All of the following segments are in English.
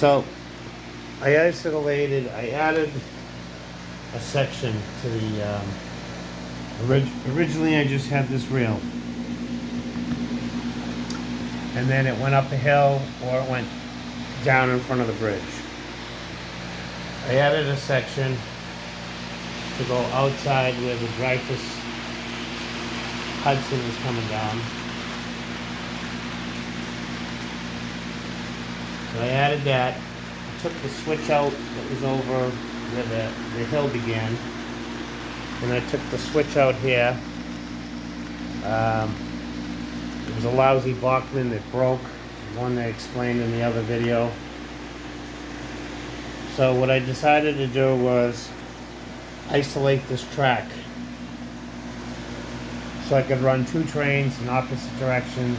So I added a section to the, originally I just had this rail. And then it went up a hill or it went down in front of the bridge. I added a section to go outside where the dreyfuss Hudson is coming down. So I added that. I took the switch out that was over where the hill began. And I took the switch out here. It was a lousy Bachmann that broke, one they explained in the other video. So what I decided to do was isolate this track so I could run two trains in opposite directions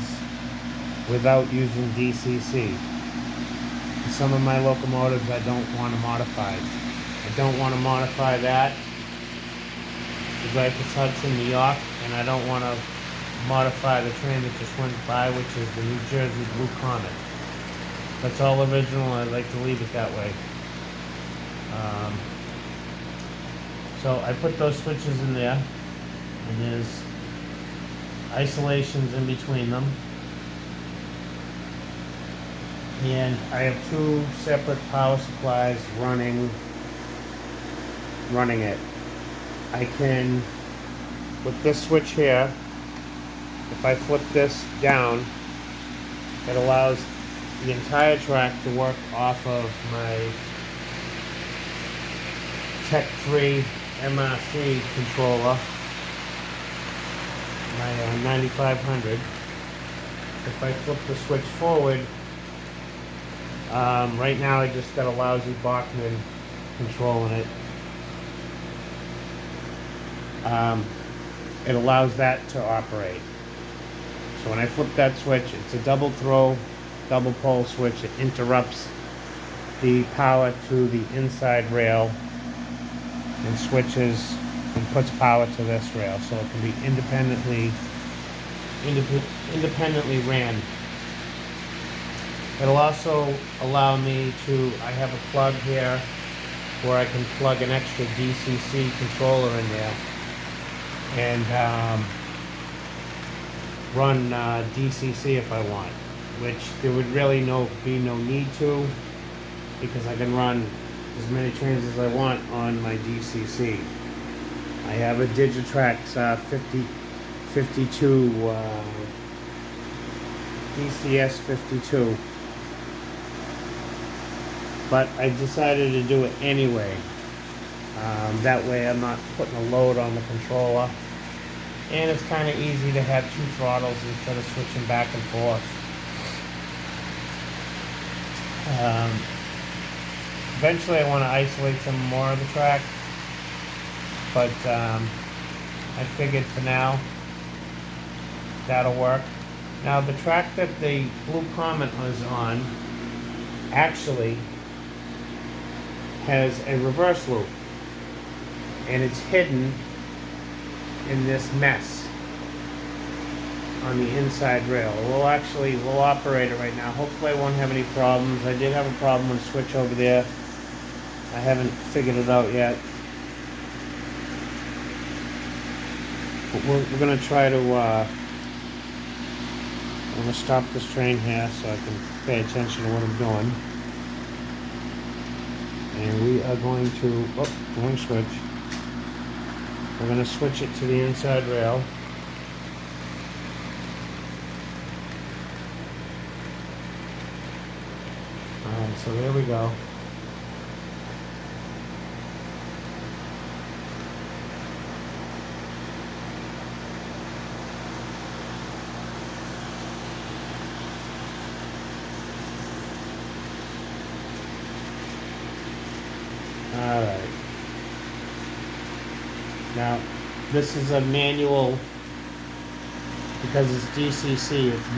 without using DCC. Some of my locomotives I don't want to modify. I don't want to modify that, the dreyfuss Hudson, New York, and I don't want to modify the train that just went by, which is the New Jersey Blue Comet. That's all original. I'd like to leave it that way. So I put those switches in there, and there's isolations in between them. And I have two separate power supplies running it. I can, with this switch here, if I flip this down, it allows the entire track to work off of my Tech 3 MRC controller, my 9500. If I flip the switch forward, right now I just got a lousy Bachmann controlling it. It allows that to operate. So when I flip that switch, it's a double throw, double pole switch. It interrupts the power to the inside rail and switches and puts power to this rail, so it can be independently ran. It'll also allow me to, I have a plug here where I can plug an extra DCC controller in there and run DCC if I want, which there would really be no need to, because I can run as many trains as I want on my DCC. I have a Digitrax 52 DCS 52, but I decided to do it anyway. That way I'm not putting a load on the controller, and it's kind of easy to have two throttles instead of switching back and forth. Eventually I want to isolate some more of the track, but I figured for now that'll work. Now the track that the Blue Comet was on actually has a reverse loop, and it's hidden in this mess on the inside rail. We'll operate it right now. Hopefully I won't have any problems. I did have a problem with the switch over there. I haven't figured it out yet. But we're going to try to, I'm going to stop this train here so I can pay attention to what I'm doing. And we are going to, wrong switch. We're going to switch it to the inside rail. Alright, so there we go. Alright. Now, this is a manual, because it's DCC, it's a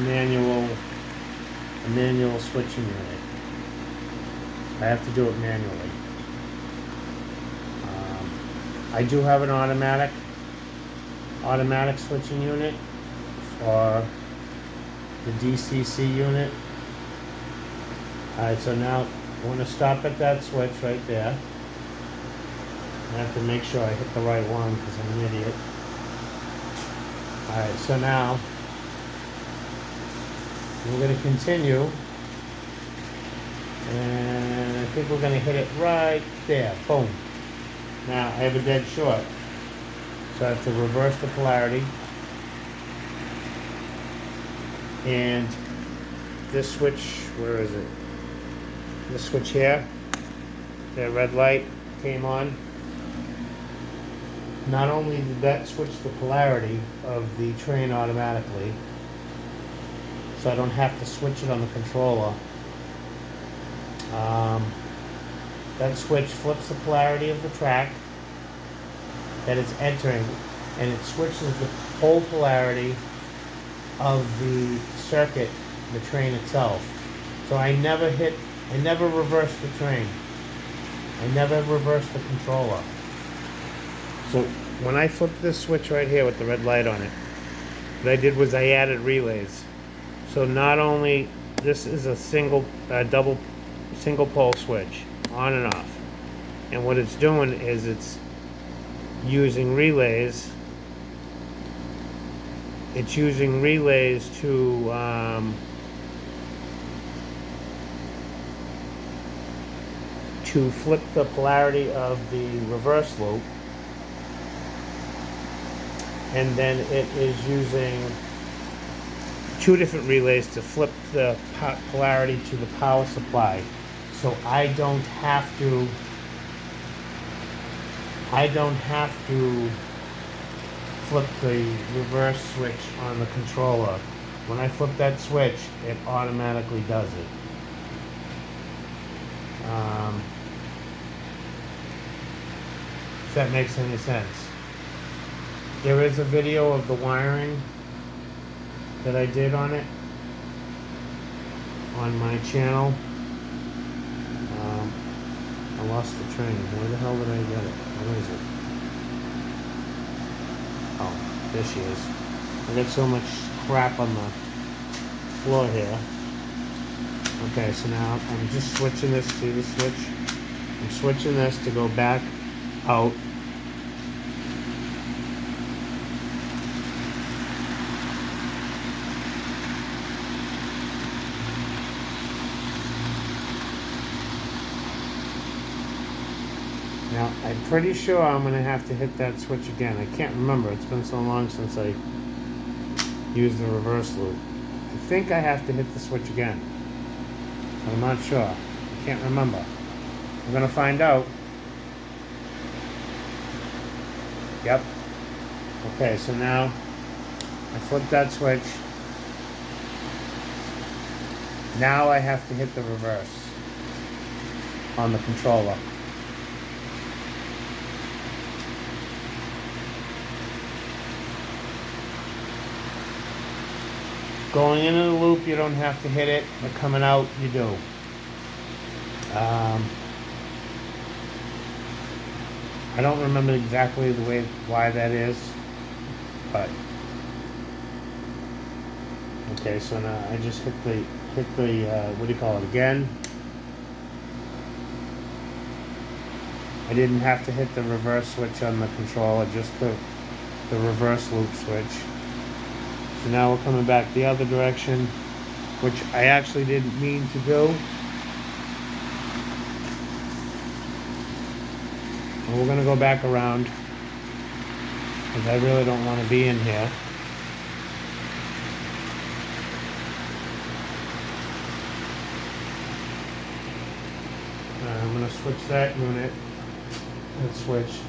manual switching unit. I have to do it manually. I do have an automatic switching unit for the DCC unit. Alright, so now I want to stop at that switch right there. I have to make sure I hit the right one because I'm an idiot. Alright, so now we're going to continue. And I think we're going to hit it right there. Boom. Now I have a dead short. So I have to reverse the polarity. And this switch, where is it? This switch here, the red light came on. Not only did that switch the polarity of the train automatically, so I don't have to switch it on the controller. That switch flips the polarity of the track that it's entering, and it switches the whole polarity of the circuit, the train itself. So I never reversed the train. I never reversed the controller. So when I flipped this switch right here with the red light on it, what I did was I added relays. So not only this is a single pole switch, on and off. And what it's doing is it's using relays. It's using relays to flip the polarity of the reverse loop. And then it is using two different relays to flip the polarity to the power supply. So I don't have to flip the reverse switch on the controller. When I flip that switch, it automatically does it. If that makes any sense. There is a video of the wiring that I did on it on my channel. I lost the train. Where the hell did I get it? Where is it? Oh, there she is. I got so much crap on the floor here. Okay, so now I'm just switching this. See the switch? I'm switching this to go back out. Now, I'm pretty sure I'm going to have to hit that switch again. I can't remember. It's been so long since I used the reverse loop. I think I have to hit the switch again. But I'm not sure. I can't remember. I'm going to find out. Yep. Okay, so now I flip that switch. Now I have to hit the reverse on the controller. Going into the loop, you don't have to hit it, but coming out, you do. I don't remember exactly why that is, but okay. So now I just hit the what do you call it again? I didn't have to hit the reverse switch on the controller, just the reverse loop switch. So now we're coming back the other direction, which I actually didn't mean to do. And we're going to go back around because I really don't want to be in here. I'm going to switch that unit and switch.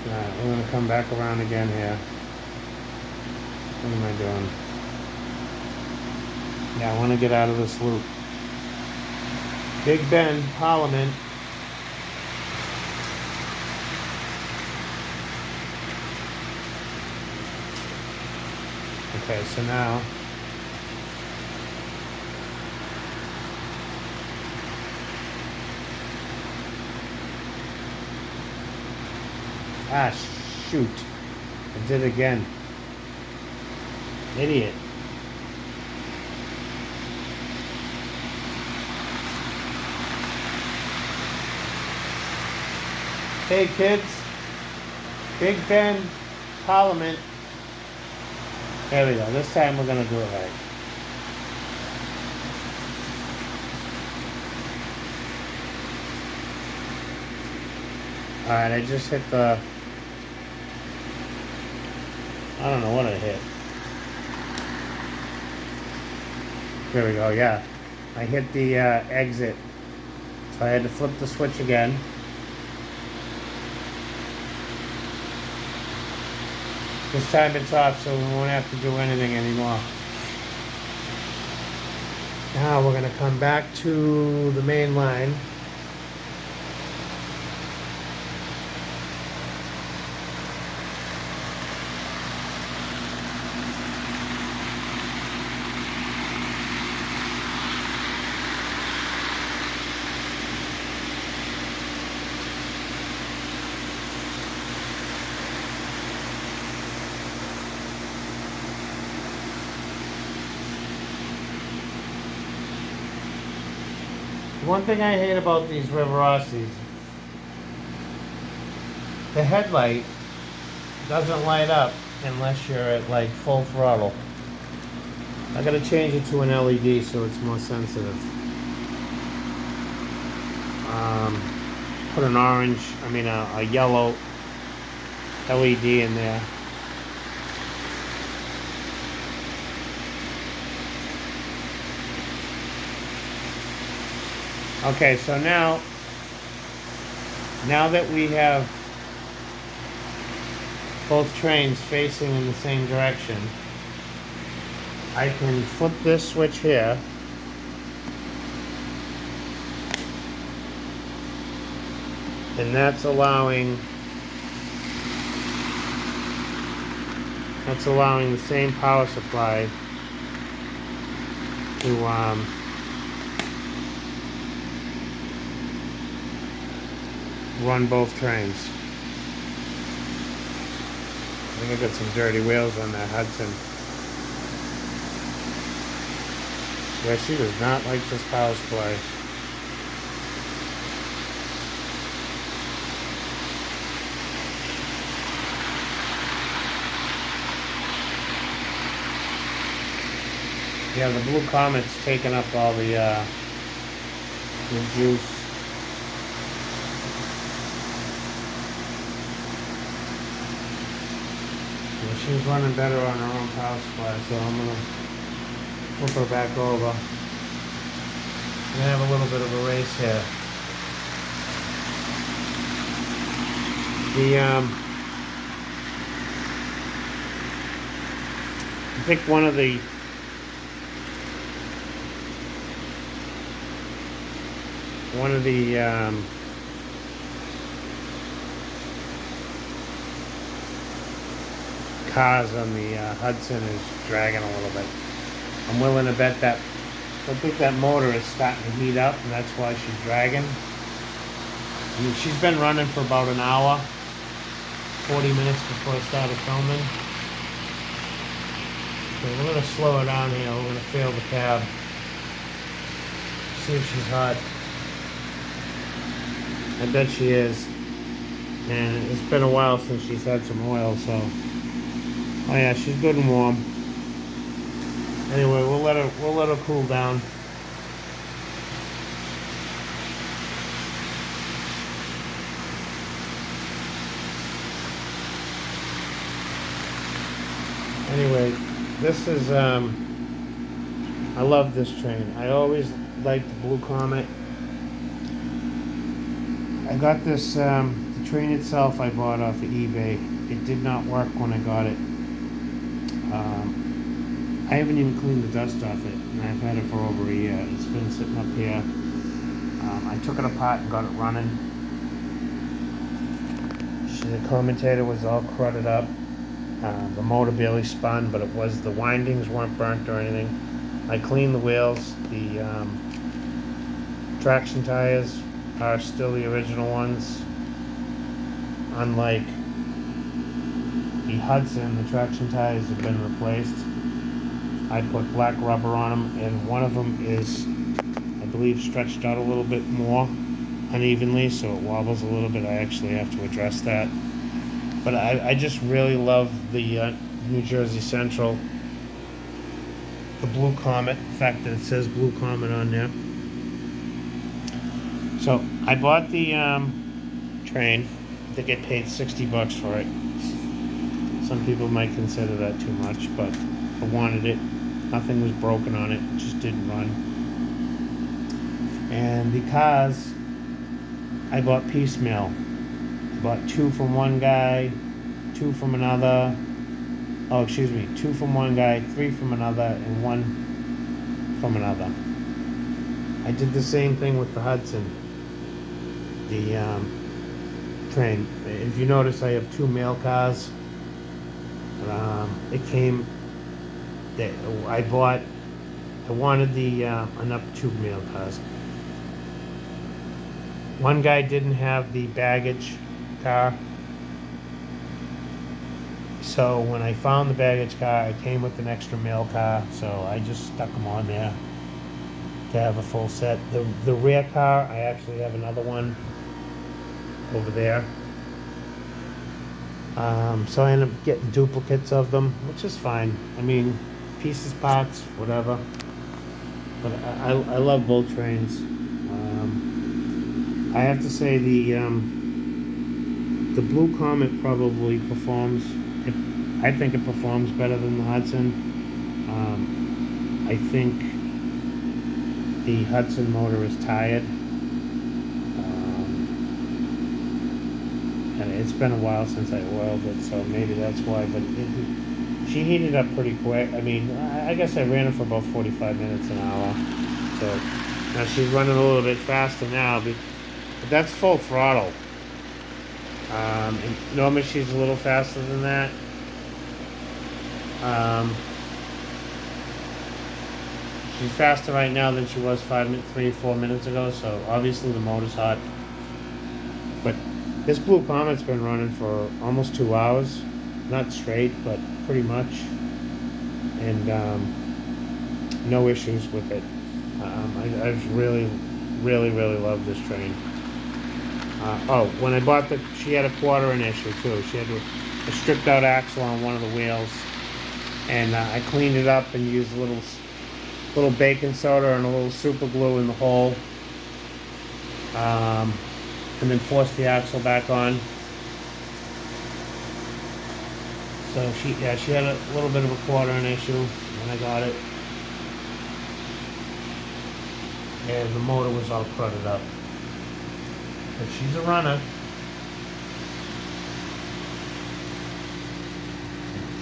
Alright, we're going to come back around again here. What am I doing? Yeah, I want to get out of this loop. Big Bend, Parliament. Okay, so now Ah, shoot. I did it again. Idiot. Hey kids, Big Ben, Parliament. There we go. This time we're gonna do it right. Alright, I just hit the... I don't know what I hit. There we go, yeah. I hit the exit. So I had to flip the switch again. This time it's off, so we won't have to do anything anymore. Now we're going to come back to the main line. One thing I hate about these Riverossis, the headlight doesn't light up unless you're at like full throttle. I gotta change it to an LED so it's more sensitive. Put an orange, a yellow LED in there. Okay, so now that we have both trains facing in the same direction, I can flip this switch here and that's allowing the same power supply to run both trains. I think I got some dirty wheels on that Hudson. Yeah, she does not like this power supply. Yeah, the blue comet's taking up all the juice. She's running better on her own power supply, so I'm going to flip her back over. We're going to have a little bit of a race here. I picked one of the cars on the Hudson is dragging a little bit. I'm willing to bet that I think that motor is starting to heat up and that's why she's dragging. She's been running for about an hour, 40 minutes before I started filming. So we're going to slow her down here. We're going to feel the cab. See if she's hot. I bet she is. And it's been a while since she's had some oil, so... Oh yeah, she's good and warm. Anyway, we'll let her cool down. Anyway, this is I love this train. I always liked the Blue Comet. I got this the train itself I bought off of eBay. It did not work when I got it. I haven't even cleaned the dust off it, and I've had it for over a year. It's been sitting up here. I took it apart and got it running. The commutator was all crudded up. The motor barely spun, but the windings weren't burnt or anything. I cleaned the wheels. The traction tires are still the original ones, unlike the Hudson, the traction tires have been replaced. I put black rubber on them, and one of them is, I believe, stretched out a little bit more unevenly, so it wobbles a little bit. I actually have to address that. But I just really love the New Jersey Central, the Blue Comet, the fact that it says Blue Comet on there. So I bought the train. I think I paid $60 for it. Some people might consider that too much, but I wanted it. Nothing was broken on it. It just didn't run. And the cars, I bought piecemeal. I bought 2 from one guy, 2 from another. Oh, excuse me, 2 from one guy, 3 from another, and 1 from another. I did the same thing with the Hudson, the train. If you notice, I have 2 mail cars. It came. I wanted the enough 2 mail cars. One guy didn't have the baggage car, so when I found the baggage car, it came with an extra mail car, so I just stuck them on there to have a full set. The rear car, I actually have another one over there. So I ended up getting duplicates of them, which is fine. I mean, pieces, parts, whatever. But I love both trains. I have to say the Blue Comet probably performs. I think it performs better than the Hudson. I think the Hudson motor is tired. And it's been a while since I oiled it, so maybe that's why. But she heated up pretty quick. I mean, I guess I ran it for about 45 minutes an hour. So now she's running a little bit faster now, but that's full throttle. And normally she's a little faster than that. She's faster right now than she was 3 or 4 minutes ago, so obviously the motor's hot. But this Blue Comet's been running for almost 2 hours. Not straight, but pretty much. And no issues with it. I really, really, really love this train. When I bought she had a quartering issue too. She had a stripped out axle on one of the wheels. And I cleaned it up and used a little baking soda and a little super glue in the hole. And then forced the axle back on. So she had a little bit of a quartering issue when I got it. And the motor was all crudded up. But she's a runner.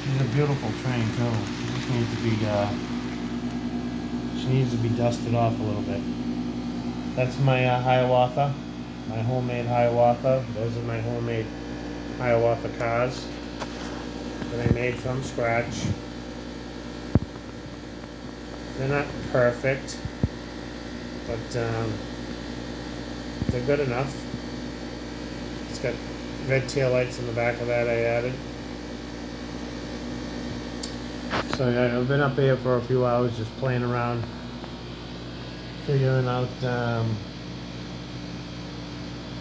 She's a beautiful train too. She needs to be dusted off a little bit. That's my Hiawatha, my homemade Hiawatha. Those are my homemade Hiawatha cars that I made from scratch. They're not perfect, but they're good enough. It's got red taillights in the back of that I added. So yeah, I've been up here for a few hours just playing around, figuring out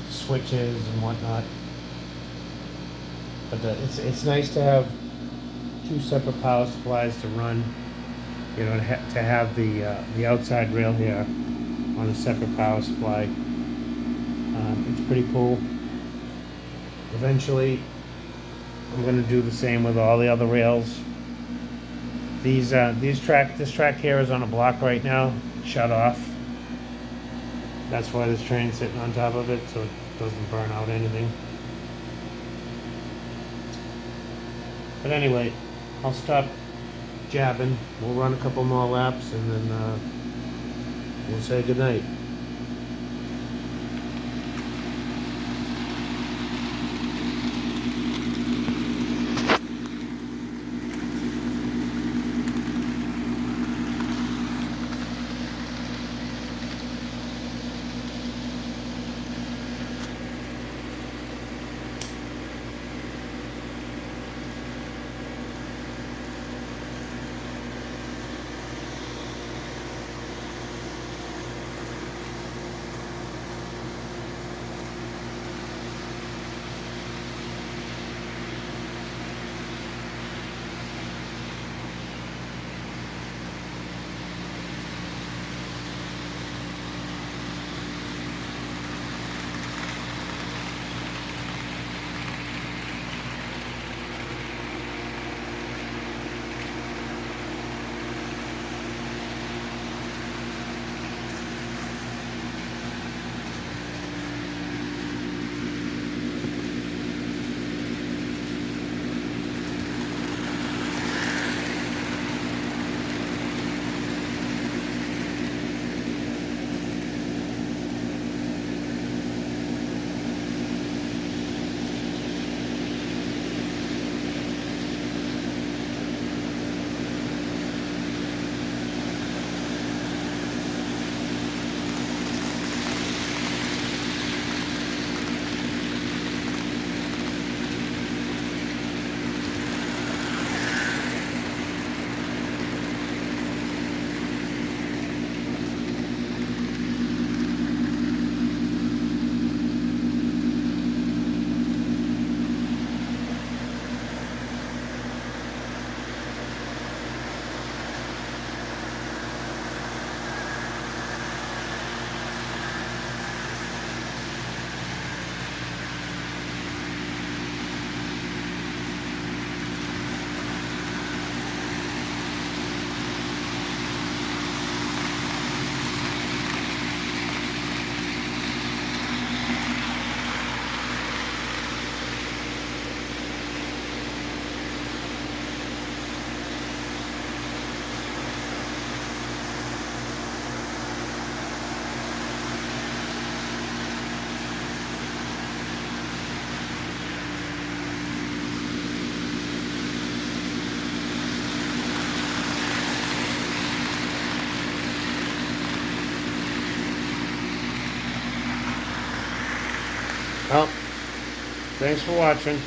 switches and whatnot. But it's nice to have 2 separate power supplies to run. You know, to have the outside rail here on a separate power supply. It's pretty cool. Eventually, I'm going to do the same with all the other rails. This track here is on a block right now, shut off. That's why this train's sitting on top of it, so it doesn't burn out anything. But anyway, I'll stop jabbing. We'll run a couple more laps, and then we'll say goodnight. Well, thanks for watching.